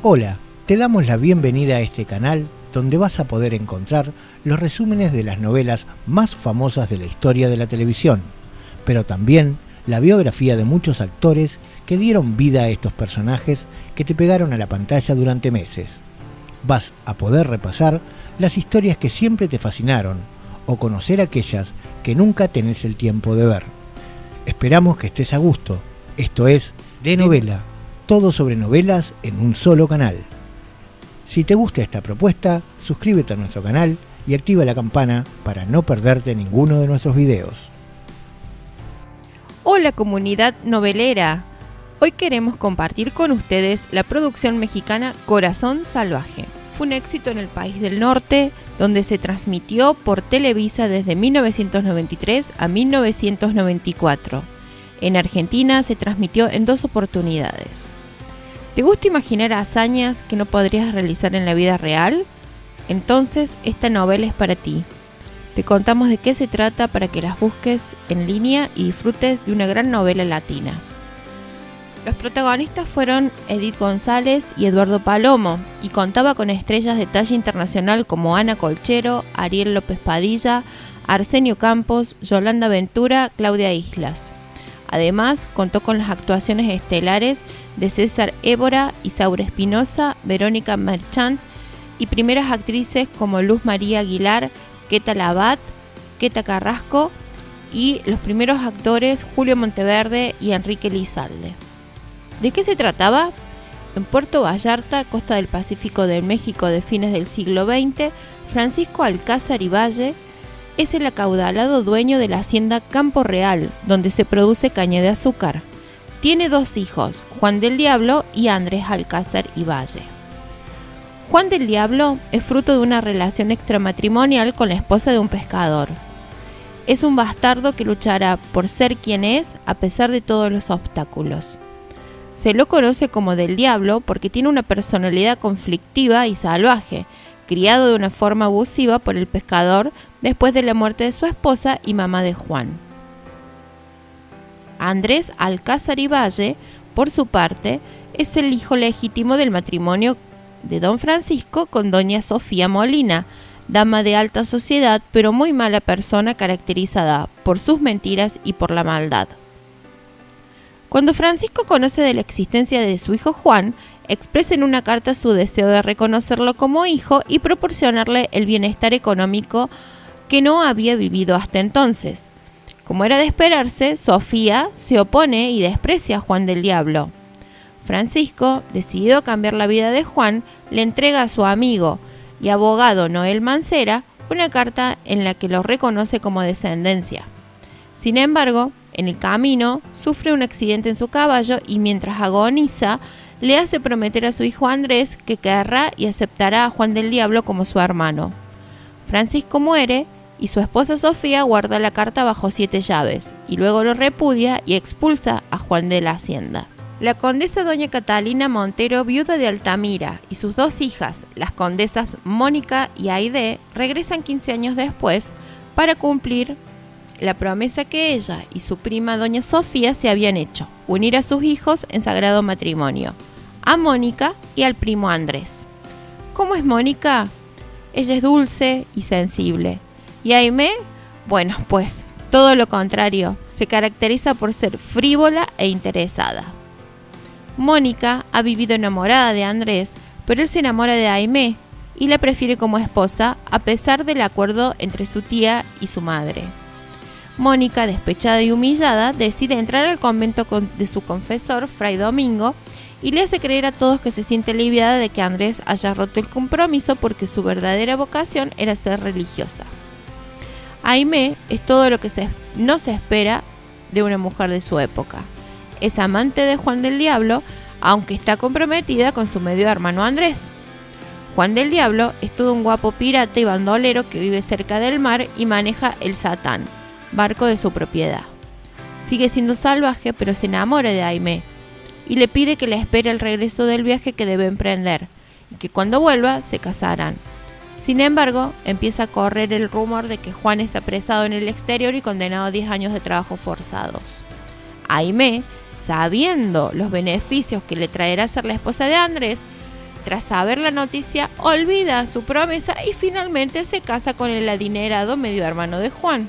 Hola, te damos la bienvenida a este canal donde vas a poder encontrar los resúmenes de las novelas más famosas de la historia de la televisión, pero también la biografía de muchos actores que dieron vida a estos personajes que te pegaron a la pantalla durante meses. Vas a poder repasar las historias que siempre te fascinaron o conocer aquellas que nunca tenés el tiempo de ver. Esperamos que estés a gusto. Esto es De Novela, todo sobre novelas en un solo canal. Si te gusta esta propuesta, suscríbete a nuestro canal y activa la campana para no perderte ninguno de nuestros videos. Hola comunidad novelera, hoy queremos compartir con ustedes la producción mexicana Corazón Salvaje. Fue un éxito en el país del norte, donde se transmitió por Televisa desde 1993 a 1994. En Argentina se transmitió en 2 oportunidades. ¿Te gusta imaginar hazañas que no podrías realizar en la vida real? Entonces esta novela es para ti. Te contamos de qué se trata para que las busques en línea y disfrutes de una gran novela latina. Los protagonistas fueron Edith González y Eduardo Palomo, y contaba con estrellas de talla internacional como Ana Colchero, Ariel López Padilla, Arsenio Campos, Yolanda Ventura, Claudia Islas. Además, contó con las actuaciones estelares de César Évora, Isaura Espinosa, Verónica Merchant y primeras actrices como Luz María Aguilar, Queta Labat, Queta Carrasco y los primeros actores Julio Monteverde y Enrique Lizalde. ¿De qué se trataba? En Puerto Vallarta, costa del Pacífico de México de fines del siglo XX, Francisco Alcázar y Valle es el acaudalado dueño de la hacienda Campo Real, donde se produce caña de azúcar. Tiene 2 hijos, Juan del Diablo y Andrés Alcázar y Valle. Juan del Diablo es fruto de una relación extramatrimonial con la esposa de un pescador. Es un bastardo que luchará por ser quien es a pesar de todos los obstáculos. Se lo conoce como del Diablo porque tiene una personalidad conflictiva y salvaje, criado de una forma abusiva por el pescador después de la muerte de su esposa y mamá de Juan. Andrés Alcázar y Valle, por su parte, es el hijo legítimo del matrimonio de don Francisco con doña Sofía Molina, dama de alta sociedad pero muy mala persona caracterizada por sus mentiras y por la maldad. Cuando Francisco conoce de la existencia de su hijo Juan, expresa en una carta su deseo de reconocerlo como hijo y proporcionarle el bienestar económico que no había vivido hasta entonces. Como era de esperarse, Sofía se opone y desprecia a Juan del Diablo. Francisco, decidido a cambiar la vida de Juan, le entrega a su amigo y abogado Noel Mancera una carta en la que lo reconoce como descendencia. Sin embargo, en el camino sufre un accidente en su caballo y mientras agoniza, le hace prometer a su hijo Andrés que querrá y aceptará a Juan del Diablo como su hermano. Francisco muere y su esposa Sofía guarda la carta bajo 7 llaves y luego lo repudia y expulsa a Juan de la hacienda. La condesa doña Catalina Montero, viuda de Altamira, y sus 2 hijas, las condesas Mónica y Aide, regresan 15 años después para cumplir la promesa que ella y su prima doña Sofía se habían hecho, unir a sus hijos en sagrado matrimonio, a Mónica y al primo Andrés. ¿Cómo es Mónica? Ella es dulce y sensible. ¿Y Aimé? Bueno, pues todo lo contrario, se caracteriza por ser frívola e interesada. Mónica ha vivido enamorada de Andrés, pero él se enamora de Aimé y la prefiere como esposa a pesar del acuerdo entre su tía y su madre. Mónica, despechada y humillada, decide entrar al convento de su confesor, Fray Domingo, y le hace creer a todos que se siente aliviada de que Andrés haya roto el compromiso porque su verdadera vocación era ser religiosa. Aimé es todo lo que no se espera de una mujer de su época. Es amante de Juan del Diablo, aunque está comprometida con su medio hermano Andrés. Juan del Diablo es todo un guapo pirata y bandolero que vive cerca del mar y maneja el Satán, barco de su propiedad. Sigue siendo salvaje, pero se enamora de Aimé y le pide que le espere el regreso del viaje que debe emprender y que cuando vuelva se casarán. Sin embargo, empieza a correr el rumor de que Juan es apresado en el exterior y condenado a 10 años de trabajo forzados. Aimé, sabiendo los beneficios que le traerá ser la esposa de Andrés, tras saber la noticia, olvida su promesa y finalmente se casa con el adinerado medio hermano de Juan.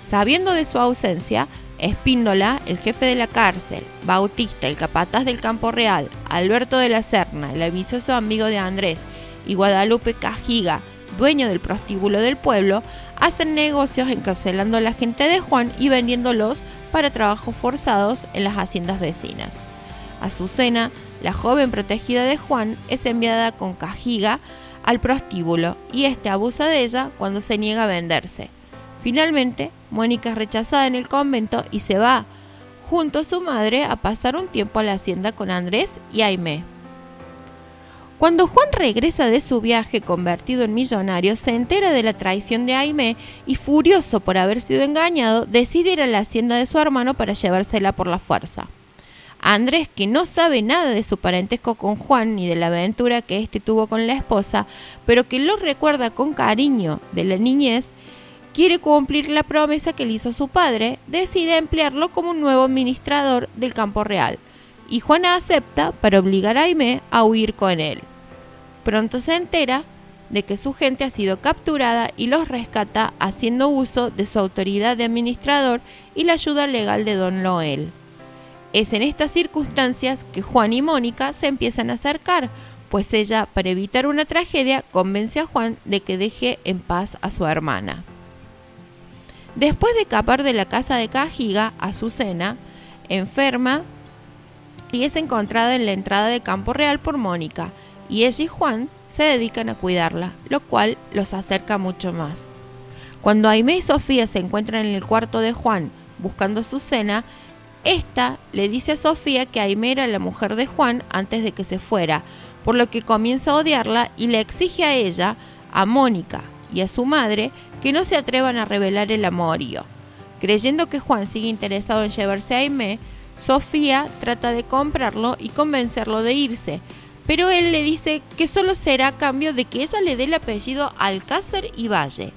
Sabiendo de su ausencia, Espíndola, el jefe de la cárcel, Bautista, el capataz del Campo Real, Alberto de la Serna, el ambicioso amigo de Andrés, y Guadalupe Cajiga, dueño del prostíbulo del pueblo, hacen negocios encarcelando a la gente de Juan y vendiéndolos para trabajos forzados en las haciendas vecinas. Azucena, la joven protegida de Juan, es enviada con Cajiga al prostíbulo y este abusa de ella cuando se niega a venderse. Finalmente, Mónica es rechazada en el convento y se va junto a su madre a pasar un tiempo a la hacienda con Andrés y Aimé. Cuando Juan regresa de su viaje convertido en millonario, se entera de la traición de Aimé y, furioso por haber sido engañado, decide ir a la hacienda de su hermano para llevársela por la fuerza. Andrés, que no sabe nada de su parentesco con Juan ni de la aventura que éste tuvo con la esposa, pero que lo recuerda con cariño de la niñez, quiere cumplir la promesa que le hizo su padre, decide emplearlo como un nuevo administrador del Campo Real, y Juan acepta para obligar a Aimé a huir con él. Pronto se entera de que su gente ha sido capturada y los rescata haciendo uso de su autoridad de administrador y la ayuda legal de Don Loel. Es en estas circunstancias que Juan y Mónica se empiezan a acercar, pues ella, para evitar una tragedia, convence a Juan de que deje en paz a su hermana. Después de escapar de la casa de Cajiga, Azucena enferma y es encontrada en la entrada de Campo Real por Mónica, y ella y Juan se dedican a cuidarla, lo cual los acerca mucho más. Cuando Aimé y Sofía se encuentran en el cuarto de Juan buscando a Azucena, esta le dice a Sofía que Aimé era la mujer de Juan antes de que se fuera, por lo que comienza a odiarla y le exige a ella, a Mónica y a su madre que no se atrevan a revelar el amorío. Creyendo que Juan sigue interesado en llevarse a Aimé, Sofía trata de comprarlo y convencerlo de irse, pero él le dice que solo será a cambio de que ella le dé el apellido Alcázar y Valle,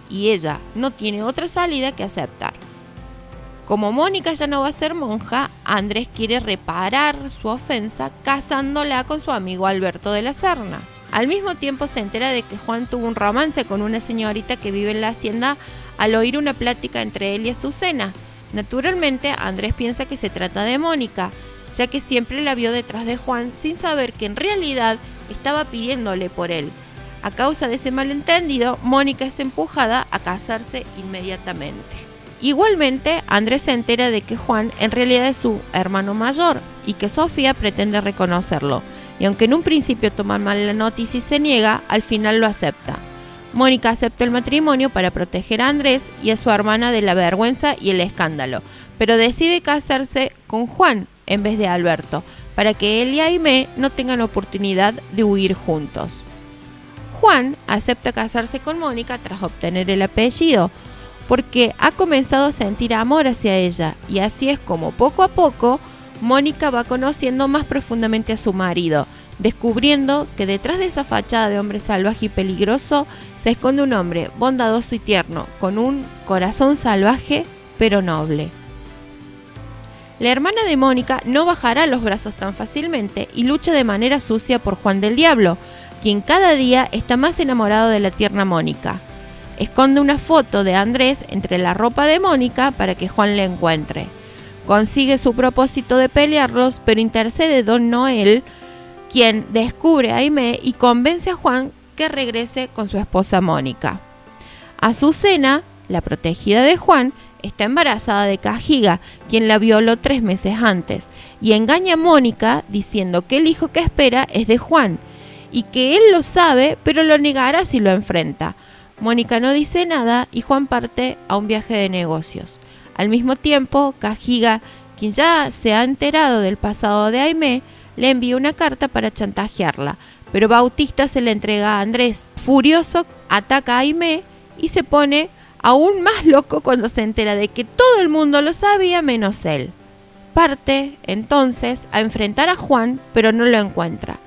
y ella no tiene otra salida que aceptar. Como Mónica ya no va a ser monja, Andrés quiere reparar su ofensa casándola con su amigo Alberto de la Serna. Al mismo tiempo se entera de que Juan tuvo un romance con una señorita que vive en la hacienda al oír una plática entre él y Azucena. Naturalmente, Andrés piensa que se trata de Mónica, ya que siempre la vio detrás de Juan sin saber que en realidad estaba pidiéndole por él. A causa de ese malentendido, Mónica es empujada a casarse inmediatamente. Igualmente, Andrés se entera de que Juan en realidad es su hermano mayor y que Sofía pretende reconocerlo. Y aunque en un principio toma mal la noticia y se niega, al final lo acepta. Mónica acepta el matrimonio para proteger a Andrés y a su hermana de la vergüenza y el escándalo, pero decide casarse con Juan en vez de Alberto, para que él y Aimé no tengan oportunidad de huir juntos. Juan acepta casarse con Mónica tras obtener el apellido, porque ha comenzado a sentir amor hacia ella, y así es como poco a poco Mónica va conociendo más profundamente a su marido, descubriendo que detrás de esa fachada de hombre salvaje y peligroso se esconde un hombre bondadoso y tierno, con un corazón salvaje pero noble. La hermana de Mónica no bajará los brazos tan fácilmente y lucha de manera sucia por Juan del Diablo, quien cada día está más enamorado de la tierna Mónica. Esconde una foto de Andrés entre la ropa de Mónica para que Juan la encuentre. Consigue su propósito de pelearlos, pero intercede Don Noel, quien descubre a Aimé y convence a Juan que regrese con su esposa Mónica. Azucena, la protegida de Juan, está embarazada de Cajiga, quien la violó 3 meses antes, y engaña a Mónica diciendo que el hijo que espera es de Juan, y que él lo sabe, pero lo negará si lo enfrenta. Mónica no dice nada y Juan parte a un viaje de negocios. Al mismo tiempo, Cajiga, quien ya se ha enterado del pasado de Aimé, le envía una carta para chantajearla, pero Bautista se la entrega a Andrés. Furioso, ataca a Aimé y se pone aún más loco cuando se entera de que todo el mundo lo sabía menos él. Parte, entonces, a enfrentar a Juan, pero no lo encuentra.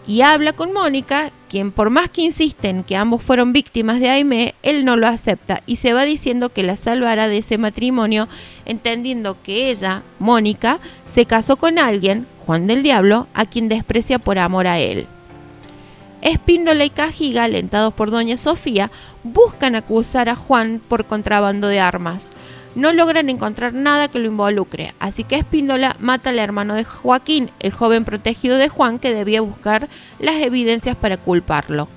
Y habla con Mónica, quien por más que insiste en que ambos fueron víctimas de Aimé, él no lo acepta y se va diciendo que la salvará de ese matrimonio, entendiendo que ella, Mónica, se casó con alguien, Juan del Diablo, a quien desprecia por amor a él. Espíndola y Cajiga, alentados por doña Sofía, buscan acusar a Juan por contrabando de armas. No logran encontrar nada que lo involucre, así que Espíndola mata al hermano de Joaquín, el joven protegido de Juan que debía buscar las evidencias para culparlo.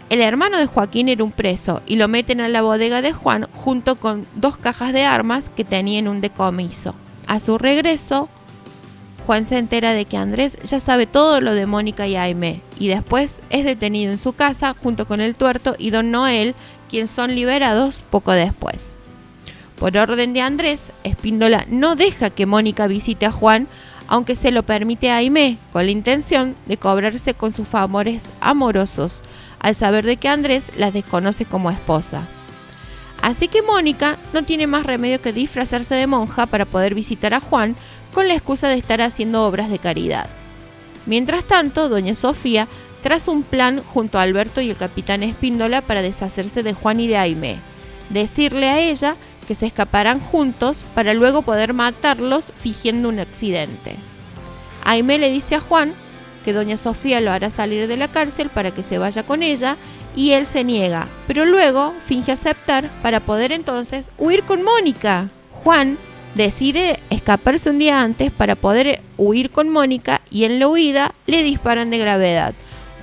El hermano de Joaquín era un preso y lo meten a la bodega de Juan junto con 2 cajas de armas que tenía en un decomiso. A su regreso, Juan se entera de que Andrés ya sabe todo lo de Mónica y Aimé, y después es detenido en su casa junto con el Tuerto y don Noel, quienes son liberados poco después. Por orden de Andrés, Espíndola no deja que Mónica visite a Juan, aunque se lo permite a Aimé, con la intención de cobrarse con sus favores amorosos, al saber de que Andrés las desconoce como esposa. Así que Mónica no tiene más remedio que disfrazarse de monja para poder visitar a Juan, con la excusa de estar haciendo obras de caridad. Mientras tanto, doña Sofía traza un plan junto a Alberto y el capitán Espíndola para deshacerse de Juan y de Aimé, decirle a ella que se escaparán juntos para luego poder matarlos fingiendo un accidente. Aimé le dice a Juan que doña Sofía lo hará salir de la cárcel para que se vaya con ella, y él se niega, pero luego finge aceptar para poder entonces huir con Mónica. Juan decide escaparse un día antes para poder huir con Mónica, y en la huida le disparan de gravedad,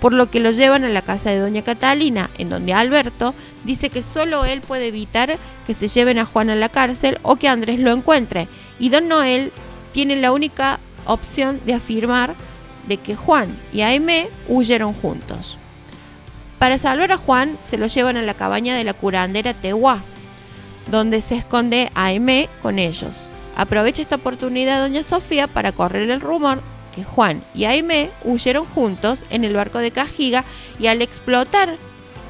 por lo que lo llevan a la casa de doña Catalina, en donde Alberto dice que solo él puede evitar que se lleven a Juan a la cárcel o que Andrés lo encuentre, y don Noel tiene la única opción de afirmar de que Juan y Aimé huyeron juntos. Para salvar a Juan se lo llevan a la cabaña de la curandera Tehuá, donde se esconde Aimé con ellos. Aprovecha esta oportunidad doña Sofía para correr el rumor que Juan y Aimé huyeron juntos en el barco de Cajiga, y al explotar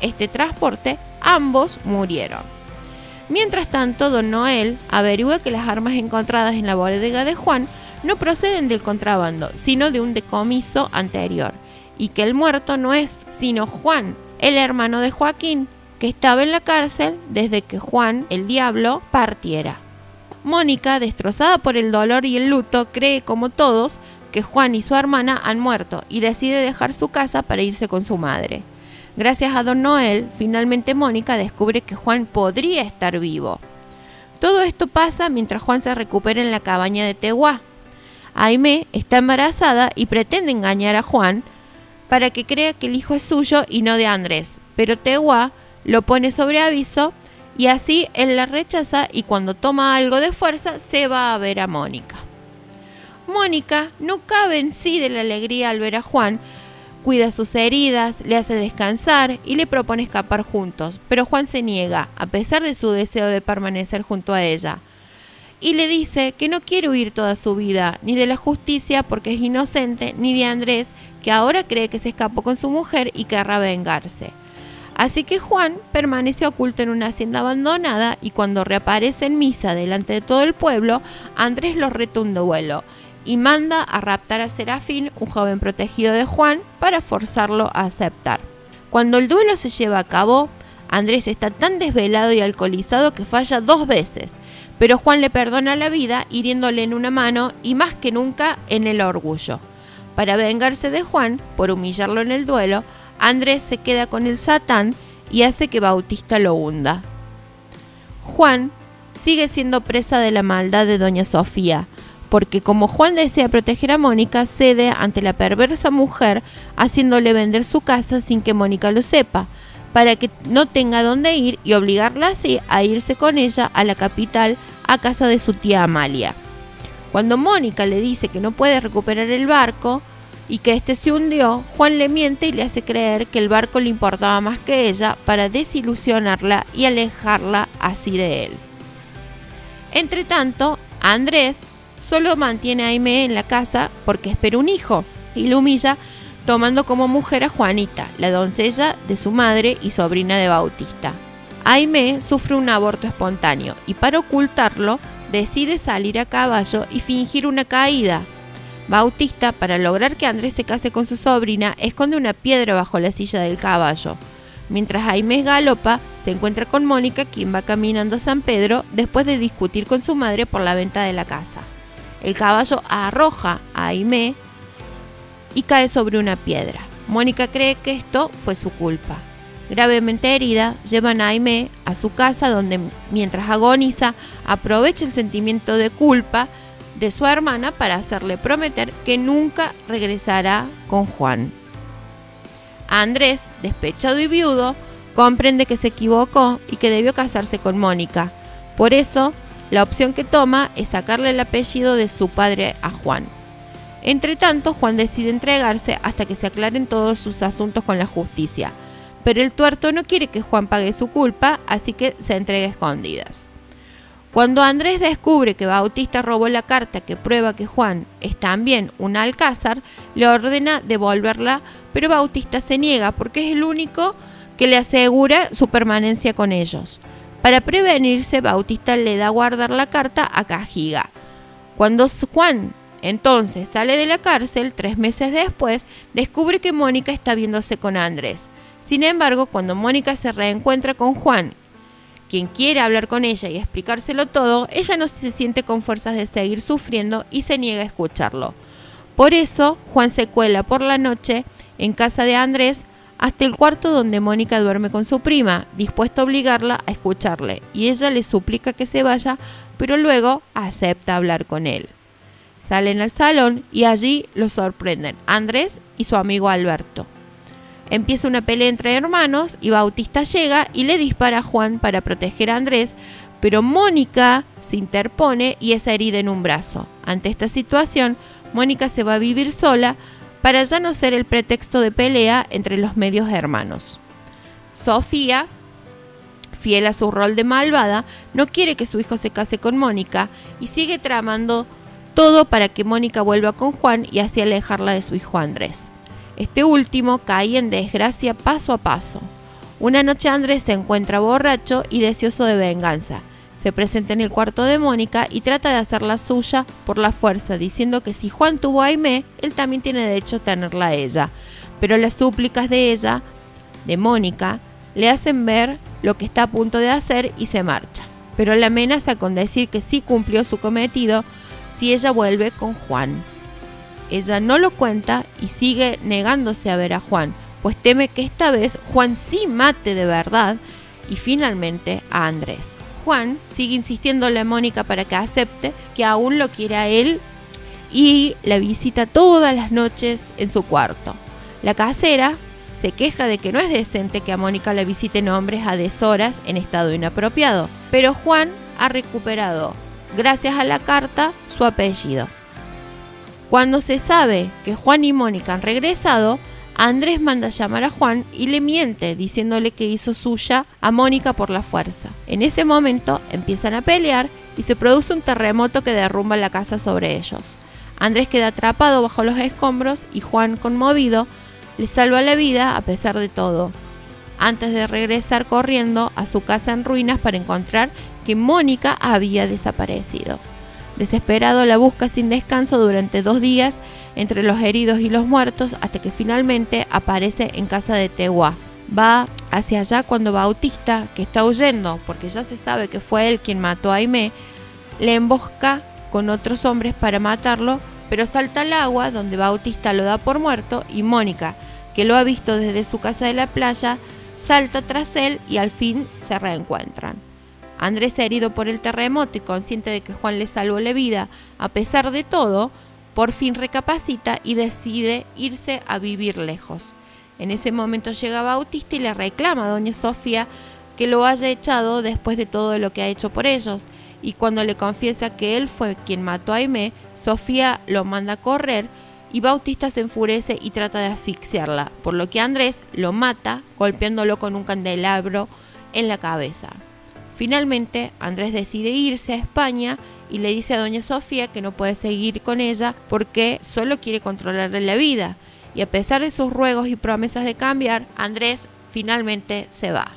este transporte ambos murieron. Mientras tanto, don Noel averigua que las armas encontradas en la bodega de Juan no proceden del contrabando, sino de un decomiso anterior, y que el muerto no es sino Juan, el hermano de Joaquín, que estaba en la cárcel desde que Juan el Diablo partiera. Mónica, destrozada por el dolor y el luto, cree como todos que Juan y su hermana han muerto y decide dejar su casa para irse con su madre. Gracias a don Noel, finalmente Mónica descubre que Juan podría estar vivo. Todo esto pasa mientras Juan se recupera en la cabaña de Tehuá. Aimé está embarazada y pretende engañar a Juan para que crea que el hijo es suyo y no de Andrés, pero Tehuá lo pone sobre aviso y así él la rechaza, y cuando toma algo de fuerza se va a ver a Mónica. Mónica no cabe en sí de la alegría al ver a Juan, cuida sus heridas, le hace descansar y le propone escapar juntos, pero Juan se niega, a pesar de su deseo de permanecer junto a ella, y le dice que no quiere huir toda su vida, ni de la justicia porque es inocente, ni de Andrés, que ahora cree que se escapó con su mujer y querrá vengarse. Así que Juan permanece oculto en una hacienda abandonada, y cuando reaparece en misa delante de todo el pueblo, Andrés lo reta un duelo y manda a raptar a Serafín, un joven protegido de Juan, para forzarlo a aceptar. Cuando el duelo se lleva a cabo, Andrés está tan desvelado y alcoholizado que falla 2 veces, pero Juan le perdona la vida hiriéndole en una mano y más que nunca en el orgullo. Para vengarse de Juan, por humillarlo en el duelo, Andrés se queda con el Satán y hace que Bautista lo hunda. Juan sigue siendo presa de la maldad de doña Sofía, porque como Juan desea proteger a Mónica, cede ante la perversa mujer, haciéndole vender su casa sin que Mónica lo sepa, para que no tenga dónde ir, y obligarla así a irse con ella a la capital, a casa de su tía Amalia. Cuando Mónica le dice que no puede recuperar el barco y que este se hundió, Juan le miente y le hace creer que el barco le importaba más que ella, para desilusionarla y alejarla así de él. Entre tanto, Andrés solo mantiene a Aimé en la casa porque espera un hijo, y lo humilla tomando como mujer a Juanita, la doncella de su madre y sobrina de Bautista. Aimé sufre un aborto espontáneo y para ocultarlo decide salir a caballo y fingir una caída. Bautista, para lograr que Andrés se case con su sobrina, esconde una piedra bajo la silla del caballo. Mientras Aimé galopa, se encuentra con Mónica, quien va caminando a San Pedro después de discutir con su madre por la venta de la casa. El caballo arroja a Aimé y cae sobre una piedra. Mónica cree que esto fue su culpa. Gravemente herida, llevan a Aimé a su casa donde, mientras agoniza, aprovecha el sentimiento de culpa de su hermana para hacerle prometer que nunca regresará con Juan. Andrés, despechado y viudo, comprende que se equivocó y que debió casarse con Mónica. Por eso, la opción que toma es sacarle el apellido de su padre a Juan. Entretanto, Juan decide entregarse hasta que se aclaren todos sus asuntos con la justicia. Pero el tuerto no quiere que Juan pague su culpa, así que se entrega a escondidas. Cuando Andrés descubre que Bautista robó la carta que prueba que Juan es también un alcázar, le ordena devolverla, pero Bautista se niega porque es el único que le asegura su permanencia con ellos. Para prevenirse, Bautista le da a guardar la carta a Cajiga. Cuando Juan entonces sale de la cárcel, 3 meses después, descubre que Mónica está viéndose con Andrés. Sin embargo, cuando Mónica se reencuentra con Juan, quien quiere hablar con ella y explicárselo todo, ella no se siente con fuerzas de seguir sufriendo y se niega a escucharlo. Por eso, Juan se cuela por la noche en casa de Andrés hasta el cuarto donde Mónica duerme con su prima, dispuesta a obligarla a escucharle, y ella le suplica que se vaya, pero luego acepta hablar con él. Salen al salón y allí los sorprenden Andrés y su amigo Alberto. Empieza una pelea entre hermanos y Bautista llega y le dispara a Juan para proteger a Andrés, pero Mónica se interpone y es herida en un brazo. Ante esta situación, Mónica se va a vivir sola para ya no ser el pretexto de pelea entre los medios hermanos. Sofía, fiel a su rol de malvada, no quiere que su hijo se case con Mónica y sigue tramando todo para que Mónica vuelva con Juan y así alejarla de su hijo Andrés. Este último cae en desgracia paso a paso. Una noche Andrés se encuentra borracho y deseoso de venganza. Se presenta en el cuarto de Mónica y trata de hacerla suya por la fuerza, diciendo que si Juan tuvo a Aimé, él también tiene derecho a tenerla a ella. Pero las súplicas de ella, de Mónica, le hacen ver lo que está a punto de hacer y se marcha. Pero la amenaza con decir que sí cumplió su cometido si ella vuelve con Juan. Ella no lo cuenta y sigue negándose a ver a Juan, pues teme que esta vez Juan sí mate de verdad y finalmente a Andrés. Juan sigue insistiéndole a Mónica para que acepte que aún lo quiere a él y la visita todas las noches en su cuarto. La casera se queja de que no es decente que a Mónica la visiten hombres a deshoras en estado inapropiado, pero Juan ha recuperado, gracias a la carta, su apellido. Cuando se sabe que Juan y Mónica han regresado, Andrés manda llamar a Juan y le miente diciéndole que hizo suya a Mónica por la fuerza. En ese momento empiezan a pelear y se produce un terremoto que derrumba la casa sobre ellos. Andrés queda atrapado bajo los escombros y Juan, conmovido, le salva la vida a pesar de todo, antes de regresar corriendo a su casa en ruinas para encontrar que Mónica había desaparecido. Desesperado la busca sin descanso durante 2 días entre los heridos y los muertos hasta que finalmente aparece en casa de Tehuá. Va hacia allá cuando Bautista, que está huyendo porque ya se sabe que fue él quien mató a Aimé, le embosca con otros hombres para matarlo, pero salta al agua donde Bautista lo da por muerto y Mónica, que lo ha visto desde su casa de la playa, salta tras él y al fin se reencuentran. Andrés, herido por el terremoto y consciente de que Juan le salvó la vida, a pesar de todo, por fin recapacita y decide irse a vivir lejos. En ese momento llega Bautista y le reclama a doña Sofía que lo haya echado después de todo lo que ha hecho por ellos, y cuando le confiesa que él fue quien mató a Aimé, Sofía lo manda a correr y Bautista se enfurece y trata de asfixiarla, por lo que Andrés lo mata golpeándolo con un candelabro en la cabeza. Finalmente, Andrés decide irse a España y le dice a doña Sofía que no puede seguir con ella porque solo quiere controlarle la vida. Y a pesar de sus ruegos y promesas de cambiar, Andrés finalmente se va.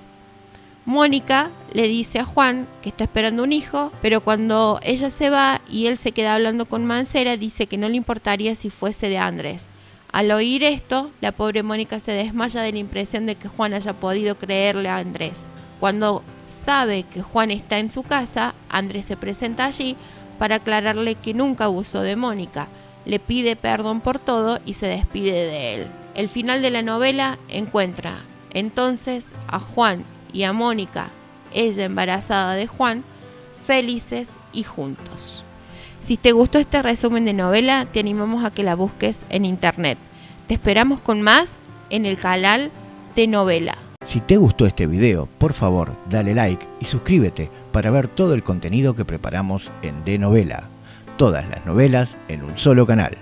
Mónica le dice a Juan que está esperando un hijo, pero cuando ella se va y él se queda hablando con Mancera, dice que no le importaría si fuese de Andrés. Al oír esto, la pobre Mónica se desmaya de la impresión de que Juan haya podido creerle a Andrés. Cuando sabe que Juan está en su casa, Andrés se presenta allí para aclararle que nunca abusó de Mónica. Le pide perdón por todo y se despide de él. El final de la novela encuentra entonces a Juan y a Mónica, ella embarazada de Juan, felices y juntos. Si te gustó este resumen de novela, te animamos a que la busques en internet. Te esperamos con más en el canal de Novela. Si te gustó este video, por favor, dale like y suscríbete para ver todo el contenido que preparamos en De Novela. Todas las novelas en un solo canal.